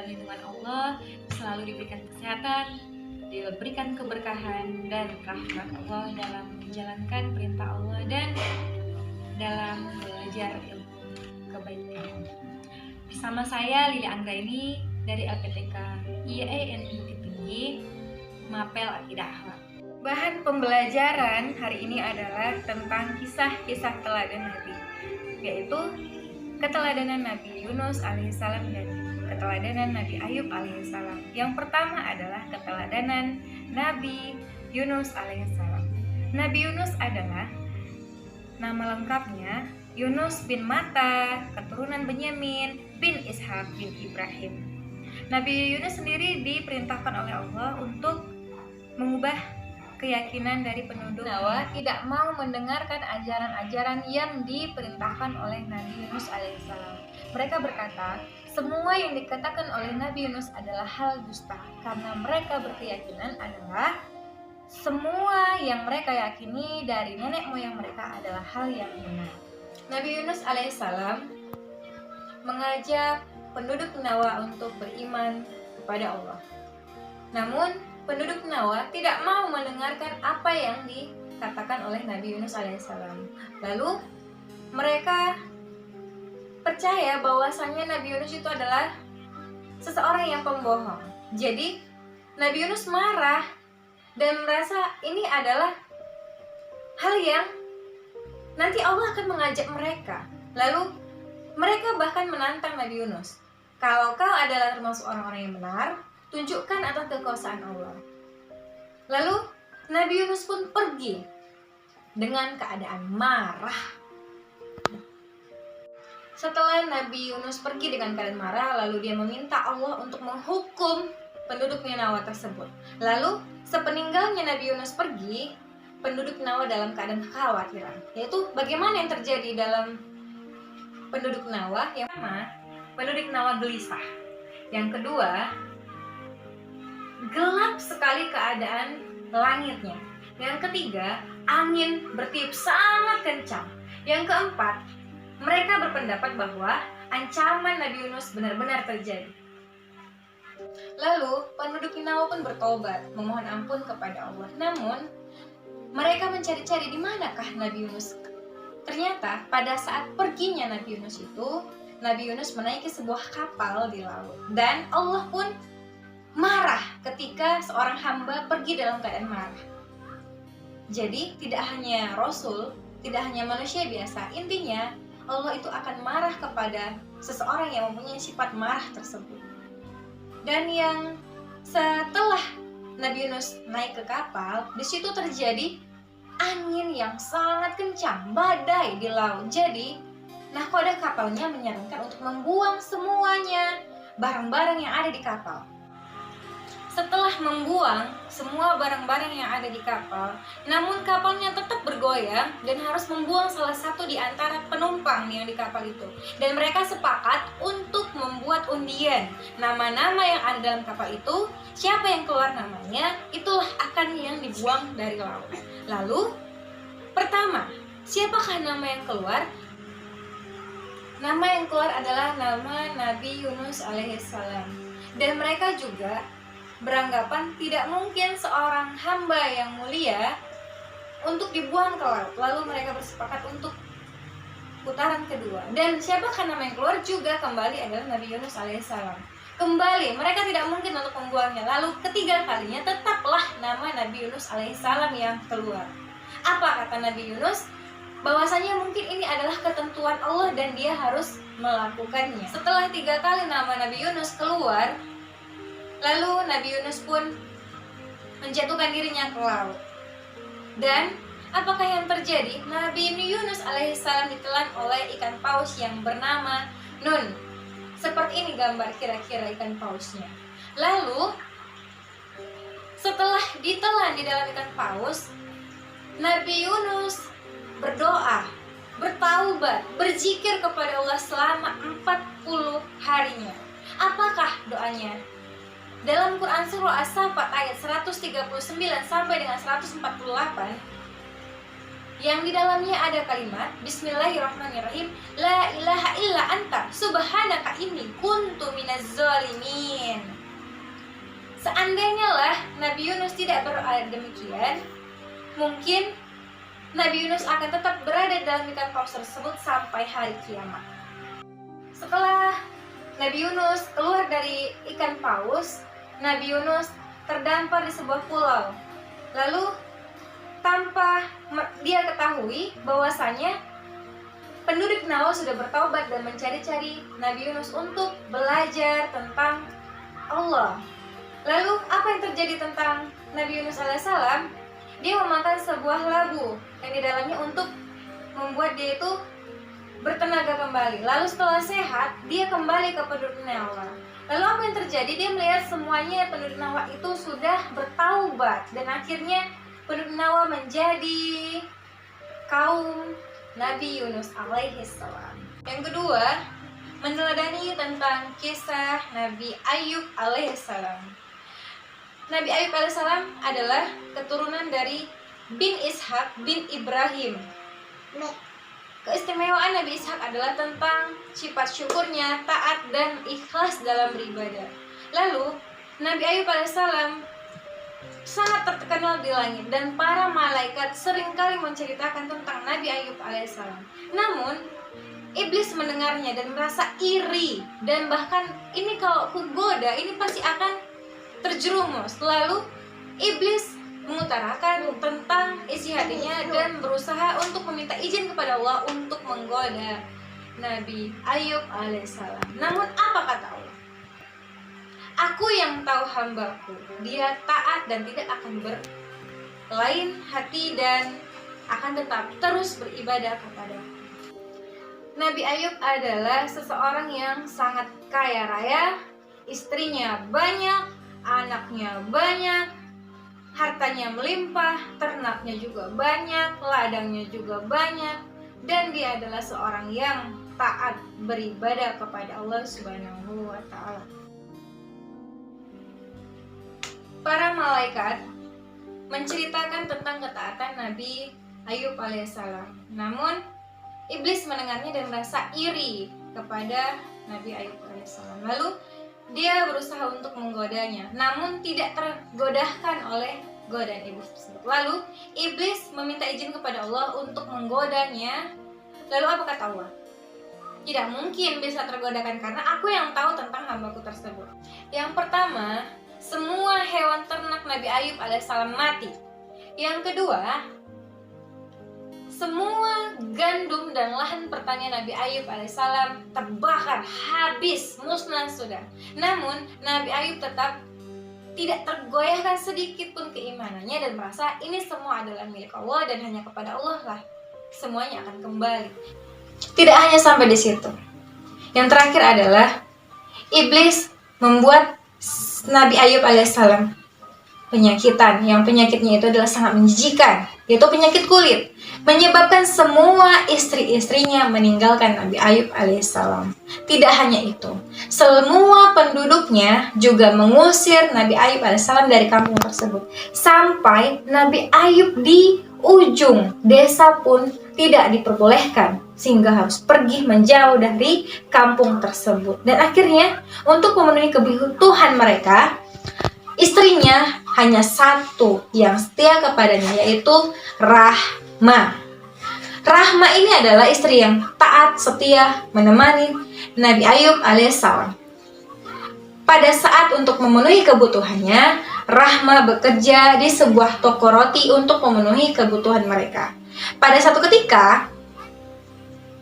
dalam lindungan Allah, selalu diberikan kesehatan, diberikan keberkahan dan rahmat Allah dalam menjalankan perintah Allah dan dalam belajar ilmu kebaikan. Bersama saya Lili Anggraini dari LPTK IAIN Bukit Tinggi, Mapel Akidah Akhlak. Bahan pembelajaran hari ini adalah tentang kisah-kisah teladan Nabi, yaitu keteladanan Nabi Yunus alaihissalam dan keteladanan Nabi Ayub alaihissalam. Yang pertama adalah keteladanan Nabi Yunus alaihissalam. Nabi Yunus adalah nama lengkapnya Yunus bin Matta, keturunan Benyamin bin Ishak bin Ibrahim. Nabi Yunus sendiri diperintahkan oleh Allah untuk mengubah keyakinan dari penduduk Nawa, tidak mau mendengarkan ajaran-ajaran yang diperintahkan oleh Nabi Yunus alaihissalam. Mereka berkata, semua yang dikatakan oleh Nabi Yunus adalah hal dusta, karena mereka berkeyakinan adalah semua yang mereka yakini dari nenek moyang mereka adalah hal yang benar. Nabi Yunus alaihissalam mengajak penduduk Nawa untuk beriman kepada Allah. Namun penduduk Nawa tidak mau mendengarkan apa yang dikatakan oleh Nabi Yunus alaihissalam. Lalu mereka percaya bahwasanya Nabi Yunus itu adalah seseorang yang pembohong. Jadi Nabi Yunus marah dan merasa ini adalah hal yang nanti Allah akan mengajak mereka. Lalu mereka bahkan menantang Nabi Yunus, kalau kau adalah termasuk orang-orang yang benar, tunjukkan atas kekuasaan Allah. Lalu Nabi Yunus pun pergi dengan keadaan marah. Setelah Nabi Yunus pergi dengan keadaan marah, lalu dia meminta Allah untuk menghukum penduduk Ninawa tersebut. Lalu sepeninggalnya Nabi Yunus pergi, penduduk Ninawa dalam keadaan kekhawatiran, yaitu bagaimana yang terjadi dalam penduduk Ninawa. Yang pertama, penduduk Ninawa gelisah. Yang kedua, gelap sekali keadaan langitnya. Yang ketiga, angin bertiup sangat kencang. Yang keempat, mereka berpendapat bahwa ancaman Nabi Yunus benar-benar terjadi. Lalu penduduk Ninawa pun bertobat, memohon ampun kepada Allah. Namun mereka mencari-cari di manakah Nabi Yunus. Ternyata pada saat perginya Nabi Yunus itu, Nabi Yunus menaiki sebuah kapal di laut, dan Allah pun marah ketika seorang hamba pergi dalam keadaan marah. Jadi tidak hanya Rasul, tidak hanya manusia biasa, intinya Allah itu akan marah kepada seseorang yang mempunyai sifat marah tersebut. Dan yang setelah Nabi Yunus naik ke kapal, di situ terjadi angin yang sangat kencang, badai di laut. Jadi nahkoda kapalnya menyarankan untuk membuang semuanya barang-barang yang ada di kapal. Setelah membuang semua barang-barang yang ada di kapal, namun kapalnya tetap bergoyang dan harus membuang salah satu di antara penumpang yang di kapal itu. Dan mereka sepakat untuk membuat undian. Nama-nama yang ada dalam kapal itu, siapa yang keluar namanya, itulah akan yang dibuang dari laut. Lalu, pertama, siapakah nama yang keluar? Nama yang keluar adalah nama Nabi Yunus alaihissalam. Dan mereka juga beranggapan tidak mungkin seorang hamba yang mulia untuk dibuang ke laut. Lalu mereka bersepakat untuk putaran kedua. Dan siapakah nama yang keluar juga kembali adalah Nabi Yunus alaihissalam. Kembali, mereka tidak mungkin untuk membuangnya. Lalu ketiga kalinya tetaplah nama Nabi Yunus alaihissalam yang keluar. Apa kata Nabi Yunus? Bahwasanya mungkin ini adalah ketentuan Allah dan dia harus melakukannya. Setelah 3 kali nama Nabi Yunus keluar, lalu Nabi Yunus pun menjatuhkan dirinya ke laut. Dan apakah yang terjadi? Nabi Yunus alaihissalam ditelan oleh ikan paus yang bernama Nun. Seperti ini gambar kira-kira ikan pausnya. Lalu setelah ditelan di dalam ikan paus, Nabi Yunus berdoa, bertaubat, berzikir kepada Allah selama 40 harinya. Apakah doanya? Dalam Quran Surah As-Saffat ayat 139 sampai dengan 148, yang di dalamnya ada kalimat Bismillahirrahmanirrahim, La ilaha illa anta subhanaka inni kuntu minaz zalimin. Seandainya lah Nabi Yunus tidak berada demikian, mungkin Nabi Yunus akan tetap berada dalam ikan paus tersebut sampai hari kiamat. Setelah Nabi Yunus keluar dari ikan paus, Nabi Yunus terdampar di sebuah pulau. Lalu tanpa dia ketahui bahwasanya penduduk Nawa sudah bertaubat dan mencari-cari Nabi Yunus untuk belajar tentang Allah. Lalu apa yang terjadi tentang Nabi Yunus alaihissalam? Dia memakan sebuah labu yang di dalamnya untuk membuat dia itu bertenaga kembali. Lalu setelah sehat, dia kembali ke penduduk Nawa. Lalu apa yang terjadi? Dia melihat semuanya penduduk Nawa itu sudah bertaubat dan akhirnya penduduk Nawa menjadi kaum Nabi Yunus alaihissalam. Yang kedua, meneladani tentang kisah Nabi Ayub alaihissalam. Nabi Ayub alaihissalam adalah keturunan dari bin Ishak bin Ibrahim. Keistimewaan Nabi Ishak adalah tentang sifat syukurnya, taat dan ikhlas dalam beribadah. Lalu Nabi Ayub alaihissalam sangat terkenal di langit dan para malaikat seringkali menceritakan tentang Nabi Ayub alaihissalam. Namun iblis mendengarnya dan merasa iri dan bahkan ini kalau kugoda ini pasti akan terjerumus. Lalu iblis mengutarakan tentang isi hatinya dan berusaha untuk meminta izin kepada Allah untuk menggoda Nabi Ayub alaihissalam. Namun apa kata Allah? Aku yang tahu hambaku, dia taat dan tidak akan berlain hati dan akan tetap terus beribadah kepadaku. Nabi Ayub adalah seseorang yang sangat kaya raya, istrinya banyak, anaknya banyak, hartanya melimpah, ternaknya juga banyak, ladangnya juga banyak, dan dia adalah seorang yang taat beribadah kepada Allah Subhanahu wa Ta'ala. Para malaikat menceritakan tentang ketaatan Nabi Ayub alaihissalam. Namun iblis mendengarnya dan merasa iri kepada Nabi Ayub alaihissalam. Lalu dia berusaha untuk menggodanya, namun tidak tergodahkan oleh godaan iblis tersebut. Lalu iblis meminta izin kepada Allah untuk menggodanya. Lalu apa kata Allah? Tidak mungkin bisa tergodakan karena aku yang tahu tentang hambaku tersebut. Yang pertama, semua hewan ternak Nabi Ayub alaihissalam mati. Yang kedua, semua gandum dan lahan pertanian Nabi Ayub alaihissalam terbakar, habis, musnah sudah. Namun Nabi Ayub tetap tidak tergoyahkan sedikit pun keimanannya dan merasa ini semua adalah milik Allah dan hanya kepada Allah lah semuanya akan kembali. Tidak hanya sampai di situ. Yang terakhir adalah iblis membuat Nabi Ayub alaihissalam penyakitan, yang penyakitnya itu adalah sangat menjijikan, yaitu penyakit kulit, menyebabkan semua istri-istrinya meninggalkan Nabi Ayub alaihissalam. Tidak hanya itu, semua penduduknya juga mengusir Nabi Ayub alaihissalam dari kampung tersebut. Sampai Nabi Ayub di ujung desa pun tidak diperbolehkan, sehingga harus pergi menjauh dari kampung tersebut. Dan akhirnya untuk memenuhi kebutuhan mereka, istrinya hanya satu yang setia kepadanya, yaitu Rahma. Rahma ini adalah istri yang taat, setia, menemani Nabi Ayub alaihissalam. Pada saat untuk memenuhi kebutuhannya, Rahma bekerja di sebuah toko roti untuk memenuhi kebutuhan mereka. Pada satu ketika,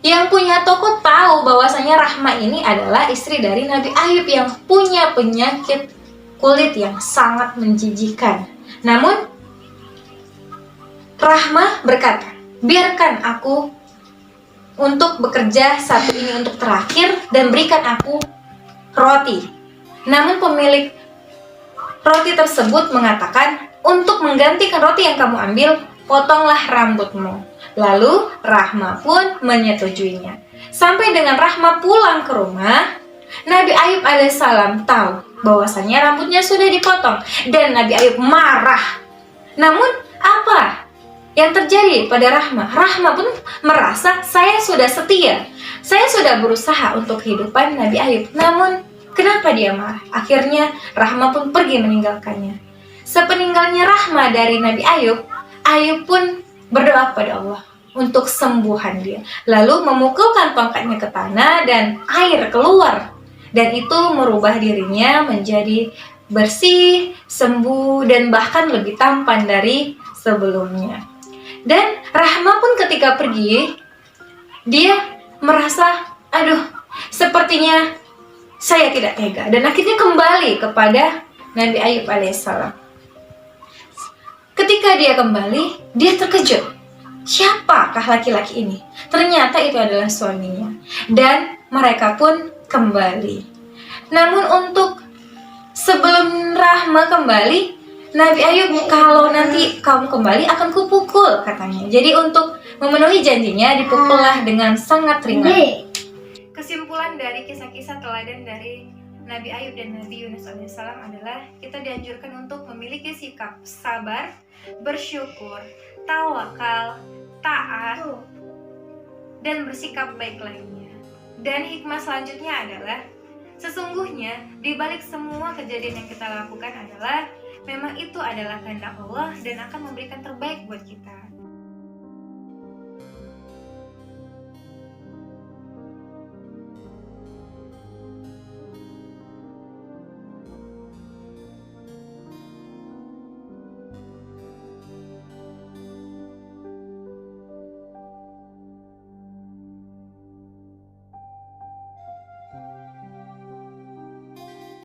yang punya toko tahu bahwasanya Rahma ini adalah istri dari Nabi Ayub yang punya penyakit kulit yang sangat menjijikan. Namun Rahma berkata, biarkan aku untuk bekerja satu ini untuk terakhir dan berikan aku roti. Namun pemilik roti tersebut mengatakan, untuk menggantikan roti yang kamu ambil, potonglah rambutmu. Lalu Rahma pun menyetujuinya. Sampai dengan Rahma pulang ke rumah, Nabi Ayub alaihissalam tahu bahwasanya rambutnya sudah dipotong dan Nabi Ayub marah. Namun apa yang terjadi pada Rahma? Rahma pun merasa saya sudah setia, saya sudah berusaha untuk kehidupan Nabi Ayub, namun kenapa dia marah? Akhirnya Rahma pun pergi meninggalkannya. Sepeninggalnya Rahma dari Nabi Ayub, Ayub pun berdoa kepada Allah untuk sembuhan dia, lalu memukulkan tongkatnya ke tanah dan air keluar, dan itu merubah dirinya menjadi bersih, sembuh, dan bahkan lebih tampan dari sebelumnya. Dan Rahma pun ketika pergi, dia merasa, aduh, sepertinya saya tidak tega, dan akhirnya kembali kepada Nabi Ayub alaihissalam. Ketika dia kembali, dia terkejut. Siapakah laki-laki ini? Ternyata itu adalah suaminya, dan mereka pun kembali. Namun untuk sebelum Rahma kembali, Nabi Ayub, kalau nanti kamu kembali akan kupukul, katanya. Jadi untuk memenuhi janjinya, dipukullah dengan sangat ringan. Kesimpulan dari kisah-kisah teladan dari Nabi Ayub dan Nabi Yunus alaihissalam adalah kita dianjurkan untuk memiliki sikap sabar, bersyukur, tawakal, taat, dan bersikap baik lainnya. Dan hikmah selanjutnya adalah sesungguhnya di balik semua kejadian yang kita lakukan adalah memang itu adalah kehendak Allah dan akan memberikan terbaik buat kita.